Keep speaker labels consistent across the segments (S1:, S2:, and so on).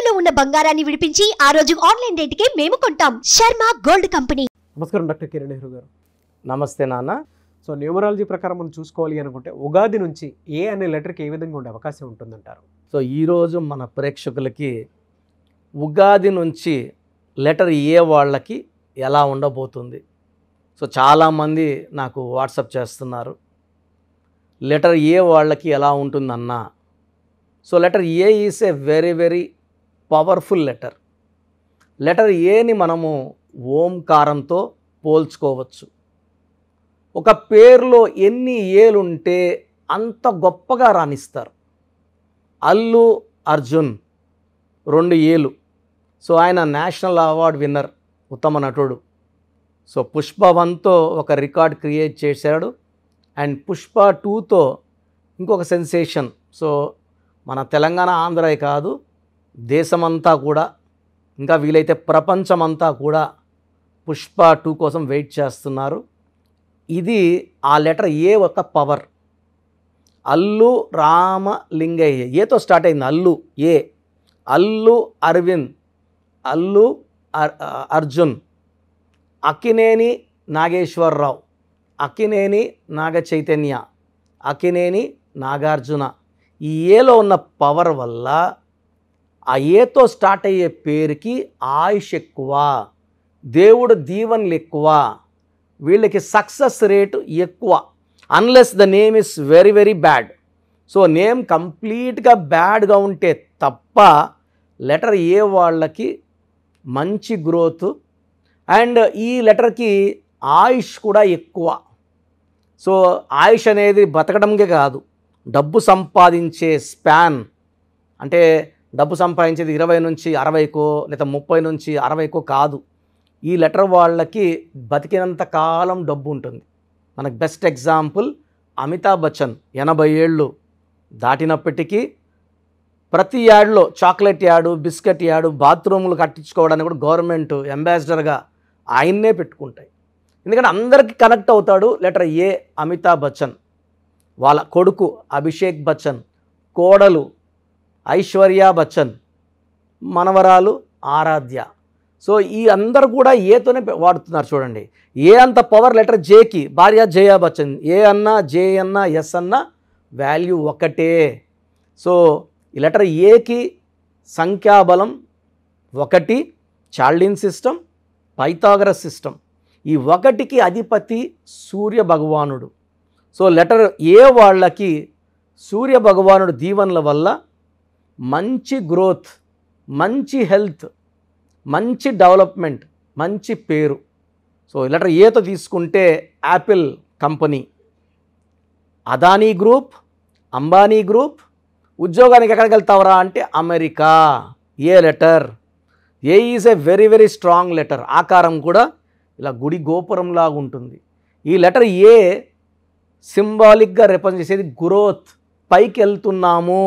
S1: తాకట్టులో ఉన్న బంగారాన్ని విడిపించి ఆ రోజు ఆన్లైన్ రేటుకే మేము కొంటాం. Sharma gold company.
S2: నమస్కారం డాక్టర్ కిరణ్ నెహ్రూ గారు.
S3: నమస్తే నాన్న.
S2: సో న్యూమరాలజీ ప్రకారం మనం చూసుకోవాలి అనుకుంటే ఉగాది నుంచి ఏ అనే లెటర్కి ఏ విధంగా ఉండే అవకాశం ఉంటుందంటారు?
S3: సో ఈరోజు మన ప్రేక్షకులకి ఉగాది నుంచి లెటర్ ఏ వాళ్ళకి ఎలా ఉండబోతుంది. సో చాలామంది నాకు వాట్సాప్ చేస్తున్నారు, లెటర్ ఏ వాళ్ళకి ఎలా ఉంటుందన్నా. So letter A is a very very powerful letter. Letter ఏని మనము ఓంకారంతో పోల్చుకోవచ్చు. ఒక పేరులో ఎన్ని ఏలుంటే అంత గొప్పగా రాణిస్తారు. అల్లు అర్జున్ 2 ఏలు. సో ఆయన నేషనల్ అవార్డ్ విన్నర్, ఉత్తమ నటుడు. సో పుష్ప 1తో ఒక రికార్డ్ క్రియేట్ చేశాడు, అండ్ పుష్ప 2తో ఇంకొక సెన్సేషన్. సో మన తెలంగాణ ఆంధ్రే కాదు, దేశమంతా కూడా, ఇంకా వీలైతే ప్రపంచమంతా కూడా పుష్ప 2 కోసం వెయిట్ చేస్తున్నారు. ఇది ఆ లెటర్ ఏ ఒక పవర్. అల్లు రామలింగయ్య ఏతో స్టార్ట్ అయింది. అల్లు ఏ, అల్లు అరవింద్, అల్లు అర్జున్, అక్కినేని నాగేశ్వరరావు, అక్కినేని నాగ చైతన్య, అక్కినేని నాగార్జున. ఈ ఏలో ఉన్న పవర్ వల్ల ఆ ఏతో స్టార్ట్ అయ్యే పేరుకి ఆయుష్ ఎక్కువ, దేవుడు దీవెనలు ఎక్కువ, వీళ్ళకి సక్సెస్ రేటు ఎక్కువ. Unless the name is very very bad. So name కంప్లీట్గా బ్యాడ్గా ఉంటే తప్ప లెటర్ ఏ వాళ్ళకి మంచి గ్రోత్, అండ్ ఈ లెటర్కి ఆయుష్ కూడా ఎక్కువ. సో ఆయుష్ అనేది బతకడంకే కాదు, డబ్బు సంపాదించే స్పాన్, అంటే డబ్బు సంపాదించేది 20 నుంచి 60కో లేదా 30 నుంచి 60కో కాదు. ఈ లెటర్ వాళ్ళకి బతికినంత కాలం డబ్బు ఉంటుంది. మనకు బెస్ట్ ఎగ్జాంపుల్ అమితాబ్ బచ్చన్ 80 ఏళ్ళు దాటినప్పటికీ ప్రతి యాడ్లో చాక్లెట్ యాడు, బిస్కెట్ యాడు, బాత్రూములు కట్టించుకోవడానికి కూడా గవర్నమెంట్ అంబాసిడర్గా ఆయన్నే పెట్టుకుంటాయి. ఎందుకంటే అందరికీ కనెక్ట్ అవుతాడు లెటర్ ఏ. అమితాబ్ బచ్చన్, వాళ్ళ కొడుకు అభిషేక్ బచ్చన్, కోడలు ఐశ్వర్య బచ్చన్, మనవరాలు ఆరాధ్య. సో ఈ అందరు కూడా ఏతోనే వాడుతున్నారు. చూడండి, ఏ అంత పవర్ లెటర్ జేకి. భార్య జయా బచ్చన్, ఏ అన్నా జే అన్నా ఎస్ అన్నా వాల్యూ ఒకటే. సో ఈ లెటర్ ఏకి సంఖ్యాబలం 1, చాల్డిన్ సిస్టమ్, పైథాగరస్ సిస్టమ్. ఈ 1కి అధిపతి సూర్య భగవానుడు. సో లెటర్ ఏ వాళ్ళకి సూర్య భగవానుడు దీవెనల వల్ల మంచి గ్రోత్, మంచి హెల్త్, మంచి డెవలప్మెంట్, మంచి పేరు. సో లెటర్ ఏతో తీసుకుంటే Apple company, Adani group, Ambani group. ఉద్యోగానికి ఎక్కడికి వెళ్తావరా అంటే America. A letter. A is a very very strong letter. ఆకారం కూడా ఇలా గుడి గోపురంలాగా ఉంటుంది. ఈ లెటర్ ఏ సింబాలిక్గా రిప్రజెంట్ చేసేది గ్రోత్. పైకి వెళ్తున్నాము,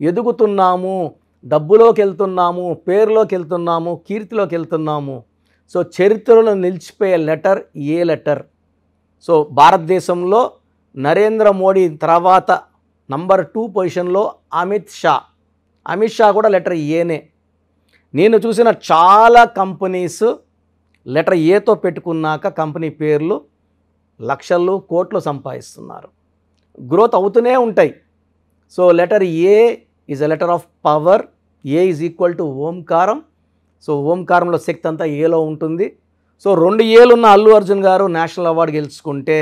S3: ఎదుగుతున్నాము, డబ్బులోకి వెళ్తున్నాము, పేరులోకి వెళ్తున్నాము, కీర్తిలోకి వెళ్తున్నాము. సో చరిత్రలో నిలిచిపోయే లెటర్ ఏ లెటర్. సో భారతదేశంలో నరేంద్ర మోడీ తర్వాత నంబర్ 2 పొజిషన్లో అమిత్ షా కూడా లెటర్ ఏనే. నేను చూసిన చాలా కంపెనీస్ లెటర్ ఏతో పెట్టుకున్నాక కంపెనీ పేర్లు లక్షలు కోట్లు సంపాదిస్తున్నారు, గ్రోత్ అవుతూనే ఉంటాయి. So letter A is a letter of power. A is equal to Omkaram. So ఓంకారంలో శక్తి అంతా ఏలో ఉంటుంది. సో 2 ఏలున్న అల్లు అర్జున్ గారు నేషనల్ అవార్డు గెలుచుకుంటే,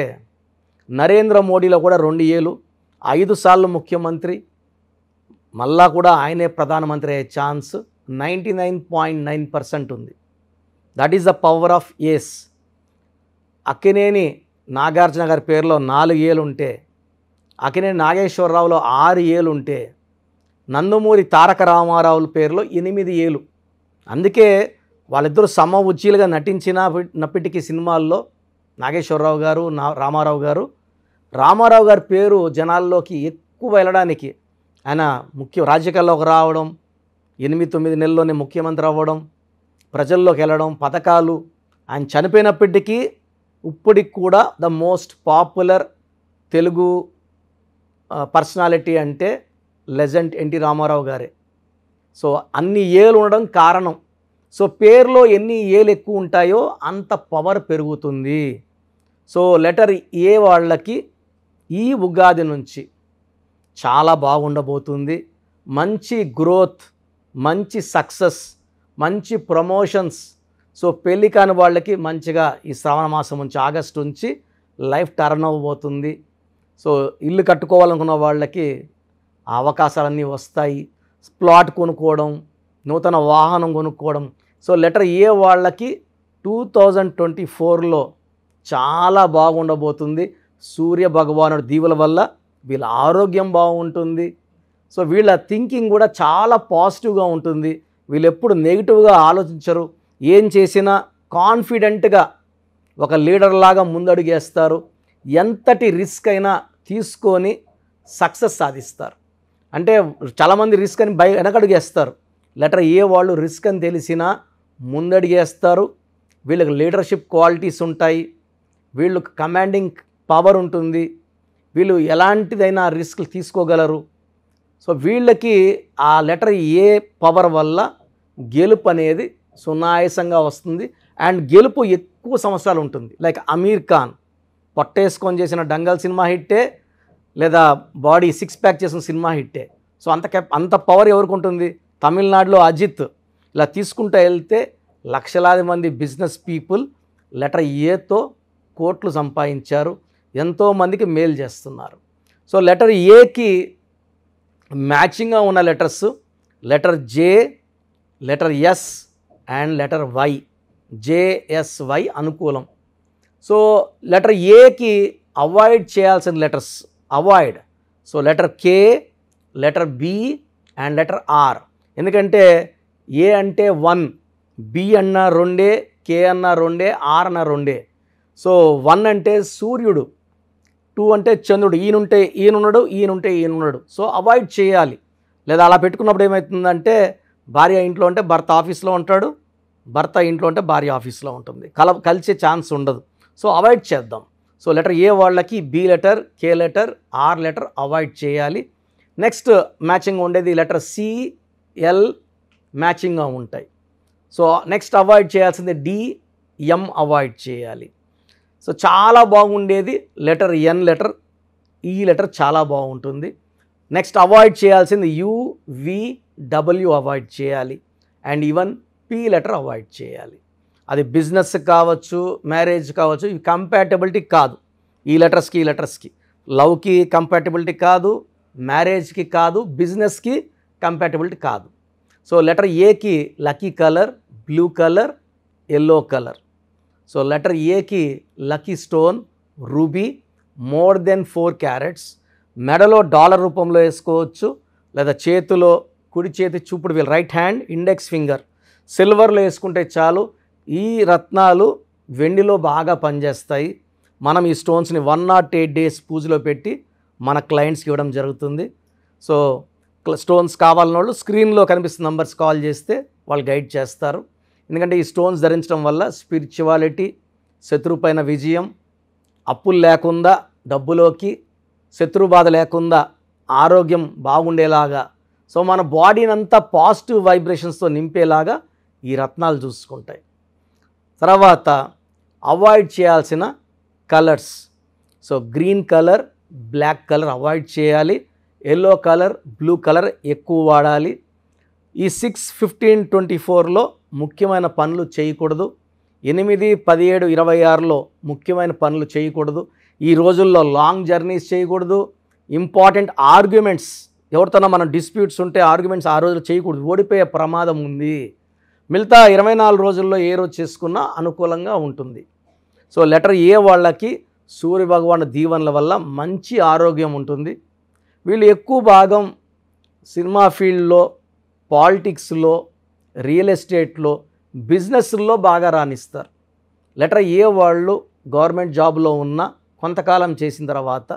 S3: నరేంద్ర మోడీలో కూడా 2 ఏలు, 5 సార్లు ముఖ్యమంత్రి, మళ్ళా కూడా ఆయనే ప్రధానమంత్రి అయ్యే ఛాన్స్ 99.9% ఉంది. That is the power of ace. Akkineni Nagarjuna గారి పేరులో 4 ఏలు ఉంటే, అక్కినేని నాగేశ్వరరావులో 6 ఏలు ఉంటే, నందమూరి తారక రామారావుల పేరులో 8 ఏలు. అందుకే వాళ్ళిద్దరూ సమ ఉజ్జీలుగా నటించినప్పటికీ సినిమాల్లో నాగేశ్వరరావు గారు, రామారావు గారి పేరు జనాల్లోకి ఎక్కువ వెళ్ళడానికి ఆయన రాజకీయాల్లోకి రావడం, 8-9 నెలల్లోనే ముఖ్యమంత్రి అవ్వడం, ప్రజల్లోకి వెళ్ళడం, పథకాలు. ఆయన చనిపోయినప్పటికీ ఇప్పటికి కూడా the most popular Telugu personality అంటే లెజెండ్ ఎన్టీ రామారావు గారే. సో అన్ని ఏలు ఉండడం కారణం. సో పేరులో ఎన్ని ఏలు ఎక్కువ ఉంటాయో అంత పవర్ పెరుగుతుంది. సో లెటర్ ఏ వాళ్ళకి ఈ ఉగాది నుంచి చాలా బాగుండబోతుంది. మంచి గ్రోత్, మంచి సక్సెస్, మంచి ప్రమోషన్స్. సో పెళ్ళి కాని వాళ్ళకి మంచిగా ఈ శ్రావణ మాసం నుంచి ఆగస్టు నుంచి లైఫ్ టర్న్ అవ్వబోతుంది. సో ఇల్లు కట్టుకోవాలనుకున్న వాళ్ళకి ఆ అవకాశాలన్నీ వస్తాయి. ప్లాట్ కొనుక్కోవడం, నూతన వాహనం కొనుక్కోవడం. సో లెటర్ ఏ వాళ్ళకి 2024లో చాలా బాగుండబోతుంది. సూర్య భగవానుడి దీవుల వల్ల వీళ్ళ ఆరోగ్యం బాగుంటుంది. సో వీళ్ళ థింకింగ్ కూడా చాలా పాజిటివ్గా ఉంటుంది. వీళ్ళు ఎప్పుడు నెగిటివ్గా ఆలోచించరు. ఏం చేసినా కాన్ఫిడెంట్గా ఒక లీడర్ లాగా ముందడుగేస్తారు. ఎంతటి రిస్క్ అయినా తీసుకొని సక్సెస్ సాధిస్తారు. అంటే చాలామంది రిస్క్ అని వెనకడుగేస్తారు. లెటర్ ఏ వాళ్ళు రిస్క్ అని తెలిసినా ముందడిగేస్తారు. వీళ్ళకి లీడర్షిప్ క్వాలిటీస్ ఉంటాయి. వీళ్ళకి కమాండింగ్ పవర్ ఉంటుంది. వీళ్ళు ఎలాంటిదైనా రిస్క్ తీసుకోగలరు. సో వీళ్ళకి ఆ లెటర్ ఏ పవర్ వల్ల గెలుపు అనేది సునాయాసంగా వస్తుంది. అండ్ గెలుపు ఎక్కువ సంవత్సరాలు ఉంటుంది. లైక్ అమీర్ ఖాన్ పొట్టేసుకొని చేసిన డంగల్ సినిమా హిట్టే, లేదా బాడీ సిక్స్ ప్యాక్ చేసిన సినిమా హిట్టే. సో అంత పవర్ ఎవరికి ఉంటుంది? తమిళనాడులో అజిత్ ఇలా తీసుకుంటూ వెళ్తే లక్షలాది మంది బిజినెస్ పీపుల్ లెటర్ ఏతో కోట్లు సంపాదించారు. ఎంతోమందికి మేలు చేస్తున్నారు. సో లెటర్ ఏకి మ్యాచింగ్గా ఉన్న letters letter J, letter S and letter Y. J S Y అనుకూలం. సో లెటర్ ఏకి అవాయిడ్ చేయాల్సిన letters avoid. So letter K, letter B and letter R. ఎందుకంటే ఏ అంటే 1, బి అన్న 2, కే అన్న 2, ఆర్ అన్న 2. సో 1 అంటే సూర్యుడు, 2 అంటే చంద్రుడు. ఈయనుంటే ఈయనున్నాడు, ఈయనుంటే ఈయనున్నాడు. సో అవాయిడ్ చేయాలి. లేదా అలా పెట్టుకున్నప్పుడు ఏమవుతుందంటే భార్య ఇంట్లో ఉంటే భర్త ఆఫీస్లో ఉంటాడు, భర్త ఇంట్లో ఉంటే భార్య ఆఫీస్లో ఉంటుంది. కలిసే ఛాన్స్ ఉండదు. సో అవాయిడ్ చేద్దాం. సో లెటర్ ఏ వాళ్ళకి B letter, K letter, R letter avoid చేయాలి. నెక్స్ట్ మ్యాచింగ్ ఉండేది లెటర్ సి, ఎల్ మ్యాచింగ్గా ఉంటాయి. సో నెక్స్ట్ అవాయిడ్ చేయాల్సింది డి, ఎం అవాయిడ్ చేయాలి. సో చాలా బాగుండేది లెటర్ ఎన్ లెటర్. ఈ లెటర్ చాలా బాగుంటుంది. నెక్స్ట్ అవాయిడ్ చేయాల్సింది యు, వి, డబ్ల్యూ అవాయిడ్ చేయాలి. And even P letter avoid చేయాలి. అది బిజినెస్ కావచ్చు, మ్యారేజ్ కావచ్చు, ఇవి కంపాటబిలిటీ కాదు. ఈ లెటర్స్కి లవ్కి కంపాటబిలిటీ కాదు, మ్యారేజ్కి కాదు, బిజినెస్కి కంపాటబిలిటీ కాదు. సో లెటర్ ఏకి lucky colour blue colour, yellow colour. So letter ఏకి lucky stone ruby, more than 4 carats. మెడలో డాలర్ రూపంలో వేసుకోవచ్చు, లేదా చేతిలో కుడి చేతి చూపుడు వేలు రైట్ హ్యాండ్ ఇండెక్స్ ఫింగర్ సిల్వర్లో వేసుకుంటే చాలు. ఈ రత్నాలు వెండిలో బాగా పనిచేస్తాయి. మనం ఈ స్టోన్స్ని 108 డేస్ పూజలో పెట్టి మన క్లయింట్స్కి ఇవ్వడం జరుగుతుంది. సో స్టోన్స్ కావాలన్న వాళ్ళు స్క్రీన్లో కనిపిస్తున్న నంబర్స్ కాల్ చేస్తే వాళ్ళు గైడ్ చేస్తారు. ఎందుకంటే ఈ స్టోన్స్ ధరించడం వల్ల స్పిరిచువాలిటీ, శత్రువు పైన విజయం, అప్పులు లేకుండా డబ్బులోకి, శత్రు బాధ లేకుండా ఆరోగ్యం బాగుండేలాగా, సో మన బాడీని అంతా పాజిటివ్ వైబ్రేషన్స్తో నింపేలాగా ఈ రత్నాలు చూసుకుంటాయి. తర్వాత అవాయిడ్ చేయాల్సిన colours. So green colour, black colour avoid చేయాలి. ఎల్లో కలర్, బ్లూ కలర్ ఎక్కువ వాడాలి. ఈ 6/15/24లో ముఖ్యమైన పనులు చేయకూడదు. 8/17/26లో ముఖ్యమైన పనులు చేయకూడదు. ఈ రోజుల్లో లాంగ్ జర్నీస్ చేయకూడదు. ఇంపార్టెంట్ ఆర్గ్యుమెంట్స్, ఎవరితోనో మనం డిస్ప్యూట్స్ ఉంటే ఆర్గ్యుమెంట్స్ ఆ రోజులు చేయకూడదు, ఓడిపోయే ప్రమాదం ఉంది. మిగతా 24 రోజుల్లో ఏ రోజు చేసుకున్నా అనుకూలంగా ఉంటుంది. సో లెటర్ ఏ వాళ్ళకి సూర్య భగవాను దీవెనల వల్ల మంచి ఆరోగ్యం ఉంటుంది. వీళ్ళు ఎక్కువ భాగం సినిమా ఫీల్డ్లో, పాలిటిక్స్లో, రియల్ ఎస్టేట్లో, బిజినెస్లో బాగా రాణిస్తారు. లెటర్ ఏ వాళ్ళు గవర్నమెంట్ జాబ్లో ఉన్న కొంతకాలం చేసిన తర్వాత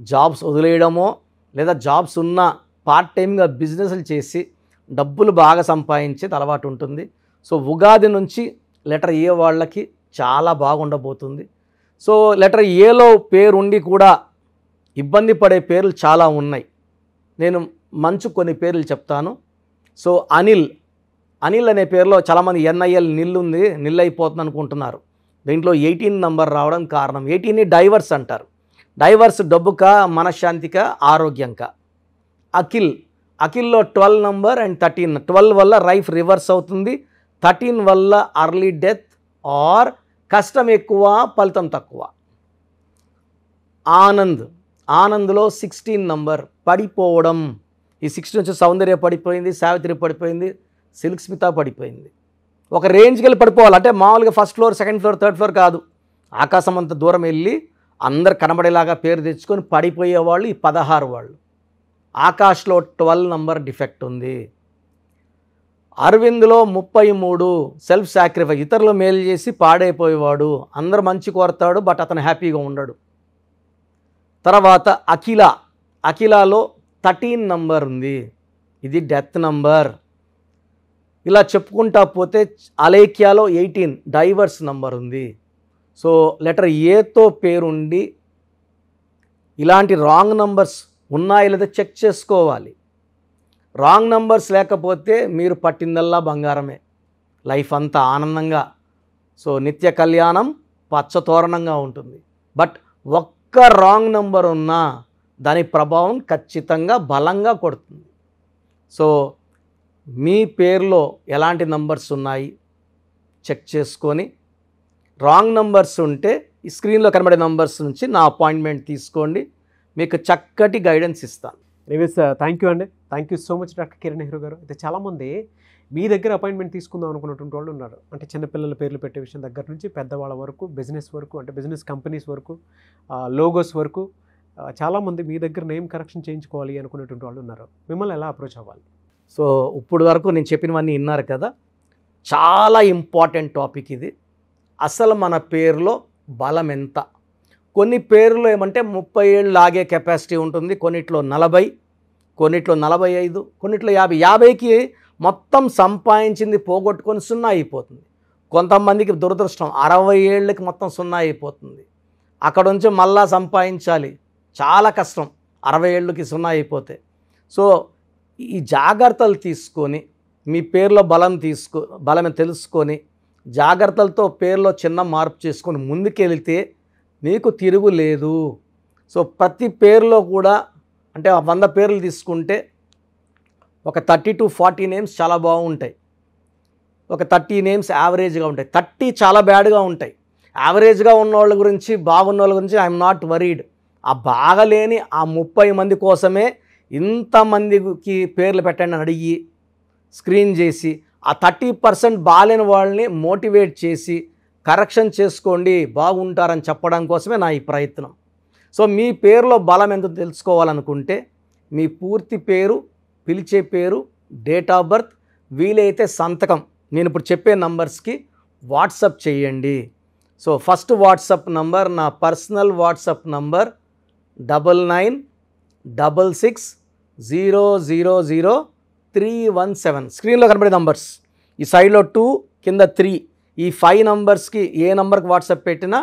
S3: జాబ్స్ వదిలేయడమో, లేదా జాబ్స్ ఉన్న పార్ట్ టైమ్గా బిజినెస్లు చేసి డబ్బులు బాగా సంపాదించేది అలవాటు ఉంటుంది. సో ఉగాది నుంచి లెటర్ ఏ వాళ్ళకి చాలా బాగుండబోతుంది. సో లెటర్ ఏలో పేరు ఉండి కూడా ఇబ్బంది పడే పేర్లు చాలా ఉన్నాయి. నేను కొన్ని పేర్లు చెప్తాను. సో అనిల్ అనే పేరులో చాలామంది NIL నిల్ ఉంది, నిల్ అయిపోతుంది అనుకుంటున్నారు. దీంట్లో 18 నంబర్ రావడం కారణం. 18ని డైవర్స్ అంటారు. డైవర్స్ డబ్బుక, మనశ్శాంతిక, ఆరోగ్యంక. అఖిల్లో 12 number and 13. 12 వల్ల లైఫ్ రివర్స్ అవుతుంది, 13 వల్ల అర్లీ డెత్ ఆర్ కష్టం ఎక్కువ, ఫలితం తక్కువ. ఆనంద్లో 16 నంబర్, పడిపోవడం. ఈ 16 నుంచి సౌందర్య పడిపోయింది, సావిత్రి పడిపోయింది, సిల్క్ స్మిత పడిపోయింది. ఒక రేంజ్కి వెళ్ళి పడిపోవాలి అంటే మామూలుగా first floor, second floor, third floor కాదు. ఆకాశం అంత దూరం వెళ్ళి అందరు కనబడేలాగా పేరు తెచ్చుకొని పడిపోయేవాళ్ళు ఈ 16 వాళ్ళు. ఆకాష్లో 12 నంబర్ డిఫెక్ట్ ఉంది. అరవింద్లో 33, సెల్ఫ్ సాక్రిఫైస్, ఇతరులు మేలు చేసి పాడైపోయేవాడు. అందరు మంచి కోరతాడు, బట్ అతను హ్యాపీగా ఉండడు. తర్వాత అఖిలాలో 13 నంబర్ ఉంది, ఇది డెత్ నంబర్. ఇలా చెప్పుకుంటా పోతే అలేఖ్యాలో 18 డైవర్స్ నంబర్ ఉంది. సో లెటర్ ఏతో పేరుండి ఇలాంటి రాంగ్ నంబర్స్ ఉన్నాయో లేదో చెక్ చేసుకోవాలి. రాంగ్ నంబర్స్ లేకపోతే మీరు పట్టిందల్లా బంగారమే, లైఫ్ అంతా ఆనందంగా, సో నిత్య కళ్యాణం పచ్చతోరణంగా ఉంటుంది. బట్ ఒక్క రాంగ్ నంబర్ ఉన్నా దాని ప్రభావం ఖచ్చితంగా బలంగా కొడుతుంది. సో మీ పేరులో ఎలాంటి నంబర్స్ ఉన్నాయి చెక్ చేసుకొని, రాంగ్ నంబర్స్ ఉంటే ఈ స్క్రీన్లో కనబడే నంబర్స్ నుంచి నా అపాయింట్మెంట్ తీసుకోండి, మీకు చక్కటి గైడెన్స్ ఇస్తాను.
S2: ఎనీవేస్ థ్యాంక్ యూ అండి, thank you so much doctor Kiran Nehru గారు. అయితే చాలామంది మీ దగ్గర అపాయింట్మెంట్ తీసుకుందాం అనుకున్నటువంటి వాళ్ళు ఉన్నారు. అంటే చిన్నపిల్లల పేర్లు పెట్టే విషయం దగ్గర నుంచి పెద్దవాళ్ళ వరకు, బిజినెస్ వరకు, అంటే బిజినెస్ కంపెనీస్ వరకు, లోగోస్ వరకు చాలామంది మీ దగ్గర నేమ్ కరెక్షన్ చేయించుకోవాలి అనుకునేటువంటి వాళ్ళు ఉన్నారు. మిమ్మల్ని ఎలా అప్రోచ్ అవ్వాలి?
S3: సో ఇప్పుడు వరకు నేను చెప్పినవన్నీ విన్నారు కదా, చాలా ఇంపార్టెంట్ టాపిక్ ఇది. అసలు మన పేరులో బలం ఎంత? కొన్ని పేర్లు ఏమంటే 30 ఏళ్ళు లాగే కెపాసిటీ ఉంటుంది, కొన్నిట్లో 40, కొన్నిట్లో 45, కొన్నిట్లో 50. 50కి మొత్తం సంపాదించింది పోగొట్టుకొని 0 అయిపోతుంది. కొంతమందికి దురదృష్టం 60 ఏళ్ళకి మొత్తం 0 అయిపోతుంది. అక్కడ నుంచి మళ్ళా సంపాదించాలి, చాలా కష్టం 60 ఏళ్ళకి 0 అయిపోతే. సో ఈ జాగ్రత్తలు తీసుకొని మీ పేరులో బలం తెలుసుకొని జాగ్రత్తలతో పేరులో చిన్న మార్పు చేసుకొని ముందుకెళ్తే మీకు తిరుగు లేదు. సో ప్రతి పేరులో కూడా అంటే 100 పేర్లు తీసుకుంటే ఒక 30 to 40 నేమ్స్ చాలా బాగుంటాయి, ఒక 30 నేమ్స్ యావరేజ్గా ఉంటాయి, 30 చాలా బ్యాడ్గా ఉంటాయి. యావరేజ్గా ఉన్న వాళ్ళ గురించి, బాగున్న వాళ్ళ గురించి ఐఎమ్ నాట్ వరీడ్. ఆ బాగలేని ఆ 30 మంది కోసమే ఇంతమందికి పేర్లు పెట్టండి అని అడిగి స్క్రీన్ చేసి ఆ 30% బాగాలేని వాళ్ళని మోటివేట్ చేసి కరెక్షన్ చేసుకోండి, బాగుంటారని చెప్పడం కోసమే నా ఈ ప్రయత్నం. సో మీ పేరులో బలం ఎంత తెలుసుకోవాలనుకుంటే మీ పూర్తి పేరు, పిలిచే పేరు, డేట్ ఆఫ్ బర్త్, వీలైతే సంతకం నేను ఇప్పుడు చెప్పే నంబర్స్కి వాట్సప్ చేయండి. సో ఫస్ట్ వాట్సప్ నంబర్, నా పర్సనల్ వాట్సప్ నంబర్ 9966000317. స్క్రీన్లో కనబడే నంబర్స్, ఈ సైడ్లో 2, కింద 3, ఈ 5 నంబర్స్కి ఏ నంబర్కి వాట్సాప్ పెట్టినా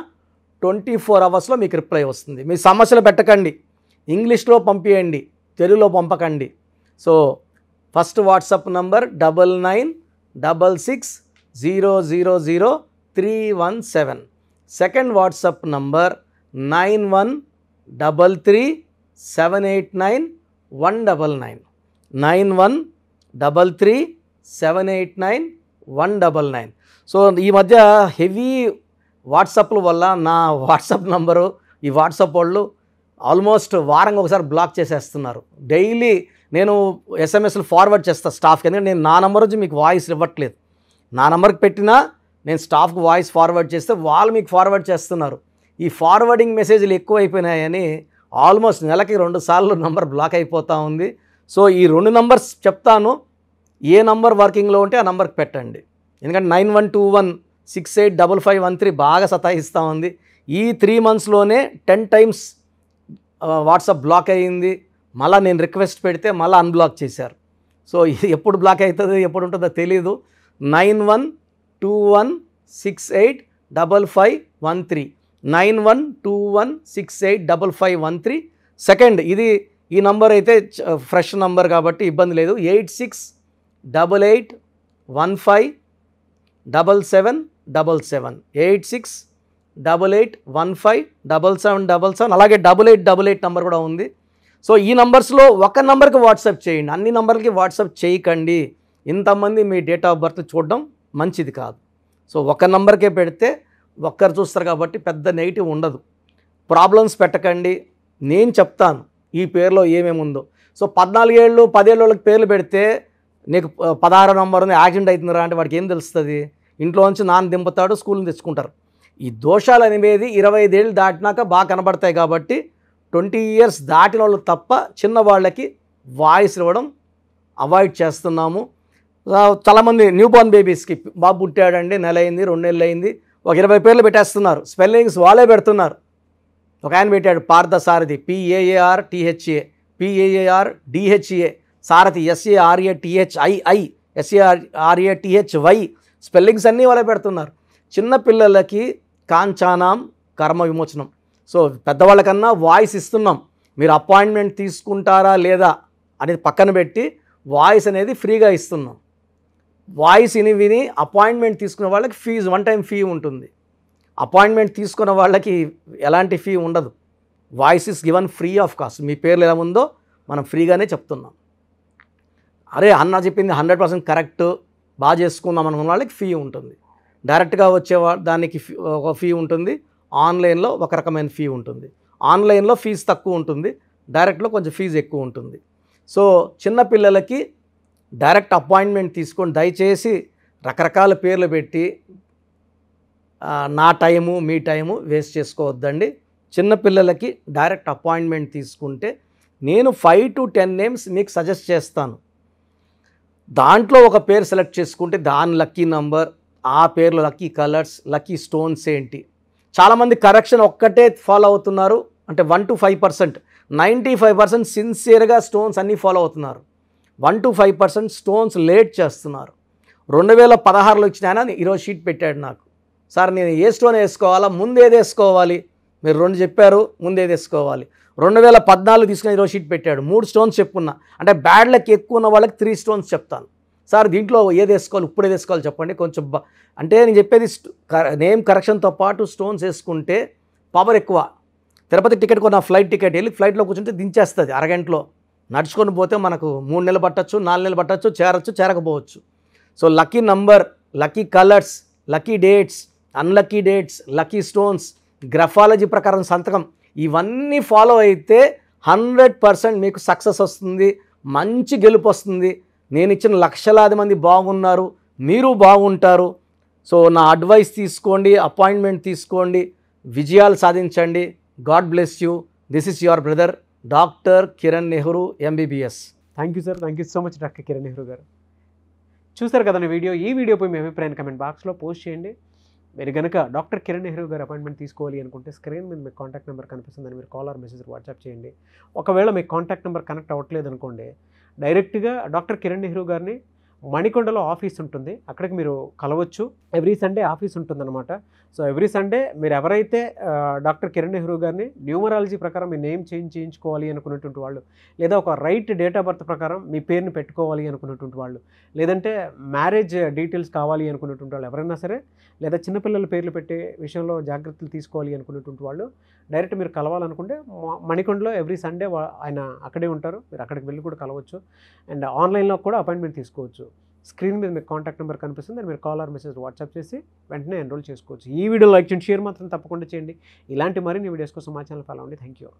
S3: 24 అవర్స్లో మీకు రిప్లై వస్తుంది. మీ సమస్యలు పెట్టకండి, ఇంగ్లీష్లో పంపించండి, తెలుగులో పంపకండి. So first WhatsApp number 9966000317. Second WhatsApp number 9133789199 9133789199. So ఈ మధ్య హెవీ వాట్సాప్ల వల్ల నా వాట్సాప్ నంబరు ఈ వాట్సాప్ వాళ్ళు ఆల్మోస్ట్ వారంగా ఒకసారి బ్లాక్ చేసేస్తున్నారు. డైలీ నేను ఎస్ఎంఎస్లు ఫార్వర్డ్ చేస్తాను స్టాఫ్కి, ఎందుకంటే నేను నా నెంబర్ నుంచి మీకు వాయిస్ ఇవ్వట్లేదు. నా నెంబర్కి పెట్టినా నేను స్టాఫ్కి వాయిస్ ఫార్వర్డ్ చేస్తే వాళ్ళు మీకు ఫార్వర్డ్ చేస్తున్నారు. ఈ ఫార్వర్డింగ్ మెసేజ్లు ఎక్కువైపోయినాయని ఆల్మోస్ట్ నెలకి 2 సార్లు నంబర్ బ్లాక్ అయిపోతూ ఉంది. సో ఈ 2 నంబర్స్ చెప్తాను, ఏ నంబర్ వర్కింగ్లో ఉంటే ఆ నంబర్కి పెట్టండి. ఎందుకంటే 9121685513 బాగా సతాయిస్తూ ఉంది. ఈ 3 monthsలోనే 10 times వాట్సాప్ బ్లాక్ అయ్యింది. మళ్ళీ నేను రిక్వెస్ట్ పెడితే మళ్ళీ అన్బ్లాక్ చేశారు. సో ఇది ఎప్పుడు బ్లాక్ అవుతుందో ఎప్పుడు ఉంటుందో తెలీదు. 9121685513 9121685513. సెకండ్, ఇది ఈ నంబర్ అయితే ఫ్రెష్ నంబర్ కాబట్టి ఇబ్బంది లేదు. 88157777 8688157777 అలాగే 8888 నెంబర్ కూడా ఉంది. సో ఈ నంబర్స్లో ఒక నెంబర్కి వాట్సాప్ చేయండి, అన్ని నెంబర్లకి వాట్సాప్ చేయకండి. ఇంతమంది మీ డేట్ ఆఫ్ బర్త్ చూడడం మంచిది కాదు. సో ఒక నెంబర్కే పెడితే ఒక్కరు చూస్తారు కాబట్టి పెద్ద నెగిటివ్ ఉండదు. ప్రాబ్లమ్స్ పెట్టకండి, నేను చెప్తాను ఈ పేరులో ఏమేమి ఉందో. సో 14 ఏళ్ళు 10 ఏళ్ళ వాళ్ళకి పేర్లు పెడితే నీకు 16 నంబర్ ఉంది యాక్సిడెంట్ అవుతుందిరా అంటే వాడికి ఏం తెలుస్తుంది? ఇంట్లో నుంచి నాన్న దింపుతాడు, స్కూల్ని తెచ్చుకుంటారు. ఈ దోషాలు అనేవి 25 ఏళ్ళు దాటినాక బాగా కనబడతాయి కాబట్టి 20 ఇయర్స్ దాటిన వాళ్ళు తప్ప చిన్న వాళ్ళకి వాయిస్ ఇవ్వడం అవాయిడ్ చేస్తున్నాము. చాలామంది న్యూ బోర్న్ బేబీస్కి బాబు పుట్టాడండి, నెల అయింది 2 నెలలు అయింది, ఒక 20 పేర్లు పెట్టేస్తున్నారు. స్పెల్లింగ్స్ వాళ్ళే పెడుతున్నారు. ఒక ఆయన పెట్టాడు పార్థసారథి, PAARTHA, PAARDHA, సారథి SARATHII, SARATHY, స్పెల్లింగ్స్ అన్నీ వాళ్ళే పెడుతున్నారు. చిన్నపిల్లలకి కాంచానాం కర్మ విమోచనం. సో పెద్దవాళ్ళకన్నా వాయిస్ ఇస్తున్నాం. మీరు అపాయింట్మెంట్ తీసుకుంటారా లేదా అనేది పక్కన పెట్టి వాయిస్ అనేది ఫ్రీగా ఇస్తున్నాం. వాయిస్ విని అపాయింట్మెంట్ తీసుకున్న వాళ్ళకి ఫీజు 1 టైం ఫీ ఉంటుంది. అపాయింట్మెంట్ తీసుకున్న వాళ్ళకి ఎలాంటి ఫీ ఉండదు. Voice is given free of cost. మీ పేర్లు ఎలా ఉందో మనం ఫ్రీగానే చెప్తున్నాం. అరే అన్న చెప్పింది 100% కరెక్ట్, బాగా చేసుకుందాం అనుకున్న వాళ్ళకి ఫీ ఉంటుంది. డైరెక్ట్గా వచ్చే దానికి ఒక ఫీ ఉంటుంది, ఆన్లైన్లో ఒక రకమైన ఫీ ఉంటుంది. ఆన్లైన్లో ఫీజు తక్కువ ఉంటుంది, డైరెక్ట్లో కొంచెం ఫీజు ఎక్కువ ఉంటుంది. సో చిన్నపిల్లలకి డైరెక్ట్ అపాయింట్మెంట్ తీసుకొని దయచేసి రకరకాల పేర్లు పెట్టి నా టైము మీ టైము వేస్ట్ చేసుకోవద్దండి. చిన్నపిల్లలకి డైరెక్ట్ అపాయింట్మెంట్ తీసుకుంటే నేను 5 to 10 నేమ్స్ మీకు సజెస్ట్ చేస్తాను. దాంట్లో ఒక పేరు సెలెక్ట్ చేసుకుంటే దాని లక్కీ నంబర్, ఆ పేర్లు లక్కీ కలర్స్, లక్కీ స్టోన్స్ ఏంటి. చాలామంది కరెక్షన్ ఒక్కటే ఫాలో అవుతున్నారు, అంటే 1 to 5%. 95% సిన్సియర్గా స్టోన్స్ అన్నీ ఫాలో అవుతున్నారు. 1 to 5% స్టోన్స్ లేట్ చేస్తున్నారు. 2016లో ఇచ్చిన ఆయన ఈరోజు షీట్ పెట్టాడు నాకు, సార్ నేను ఏ స్టోన్ వేసుకోవాలా, ముందేది వేసుకోవాలి, మీరు 2 చెప్పారు, ముందేది వేసుకోవాలి. 2014 తీసుకుని ఈరోజు షీట్ పెట్టాడు, 3 స్టోన్స్ చెప్పుకున్నా. అంటే బ్యాడ్ లక్ ఎక్కువ ఉన్న వాళ్ళకి 3 స్టోన్స్ చెప్తాను. సార్ దీంట్లో ఏది వేసుకోవాలి, ఇప్పుడు ఏది వేసుకోవాలి చెప్పండి కొంచెం. అంటే నేను చెప్పేది నేమ్ కరెక్షన్తో పాటు స్టోన్స్ వేసుకుంటే పవర్ ఎక్కువ. తిరుపతి టికెట్ కొన్న ఫ్లైట్ టికెట్ వెళ్ళి ఫ్లైట్లో కూర్చుంటే దించేస్తుంది అరగంటలో. నడుచుకొని పోతే మనకు 3 నెలలు పట్టచ్చు, 4 నెలలు పట్టచ్చు, చేరకపోవచ్చు. So lucky number, lucky colours, lucky dates, unlucky dates, lucky stones, graphology ప్రకారం సంతకం, ఇవన్నీ ఫాలో అయితే 100% మీకు సక్సెస్ వస్తుంది, మంచి గెలుపు వస్తుంది. నేను ఇచ్చిన లక్షలాది మంది బాగున్నారు, మీరు బాగుంటారు. సో నా అడ్వైస్ తీసుకోండి, అపాయింట్మెంట్ తీసుకోండి, విజయాలు సాధించండి. God bless you. This is your brother doctor Kiran Nehru MBBS.
S2: Thank you sir, thank you so much doctor Kiran Nehru garu. చూసారు కదండి వీడియో. ఈ వీడియోపై మీ అభిప్రాయాన్ని కమెంట్ బాక్స్లో పోస్ట్ చేయండి. మీరు కనుక డాక్టర్ కిరణ్ నెహ్రూ గారు అపాయింట్మెంట్ తీసుకోవాలి అనుకుంటే స్క్రీన్ మీద మీకు కాంటాక్ట్ నెంబర్ కనిపిస్తుందని మీరు కాల్ ఆర్ మెసేజ్ వాట్సాప్ చేయండి. ఒకవేళ మీకు కాంటాక్ట్ నెంబర్ కనెక్ట్ అవ్వట్లేదు అనుకోండి, డైరెక్ట్గా డాక్టర్ కిరణ్ నెహ్రూ గారిని మణికొండలో ఆఫీస్ ఉంటుంది, అక్కడికి మీరు కలవచ్చు. ఎవ్రీ సండే ఆఫీస్ ఉంటుందన్నమాట. సో ఎవ్రీ సండే మీరు ఎవరైతే డాక్టర్ కిరణ్ నెహ్రూ గారిని న్యూమరాలజీ ప్రకారం మీ నేమ్ చేంజ్ చేయించుకోవాలి అనుకున్నటువంటి వాళ్ళు, లేదా ఒక రైట్ డేట్ ఆఫ్ బర్త్ ప్రకారం మీ పేరుని పెట్టుకోవాలి అనుకున్నటువంటి వాళ్ళు, లేదంటే మ్యారేజ్ డీటెయిల్స్ కావాలి అనుకున్నటువంటి వాళ్ళు ఎవరైనా సరే, లేదా చిన్నపిల్లల పేర్లు పెట్టే విషయంలో జాగ్రత్తలు తీసుకోవాలి అనుకున్నటువంటి వాళ్ళు డైరెక్ట్ మీరు కలవాలనుకుంటే మణికొండలో ఎవ్రీ సండే ఆయన అక్కడే ఉంటారు, మీరు అక్కడికి వెళ్ళి కూడా కలవచ్చు. అండ్ ఆన్లైన్లో కూడా అపాయింట్మెంట్ తీసుకోవచ్చు. స్క్రీన్ మీద మీకు కాంటాక్ట్ నెంబర్ కనిపిస్తుంది, మీరు కాల్ ఆర్ మెసేజ్ వాట్సాప్ చేసి వెంటనే ఎన్రోల్ చేసుకోవచ్చు. ఈ వీడియో లైక్ చేయండి, షేర్ మాత్రం తప్పకుండా చేయండి. ఇలాంటి మరిన్ని వీడియోస్ కోసం మా ఛానల్ ఫాలో అవ్వండి. Thank you.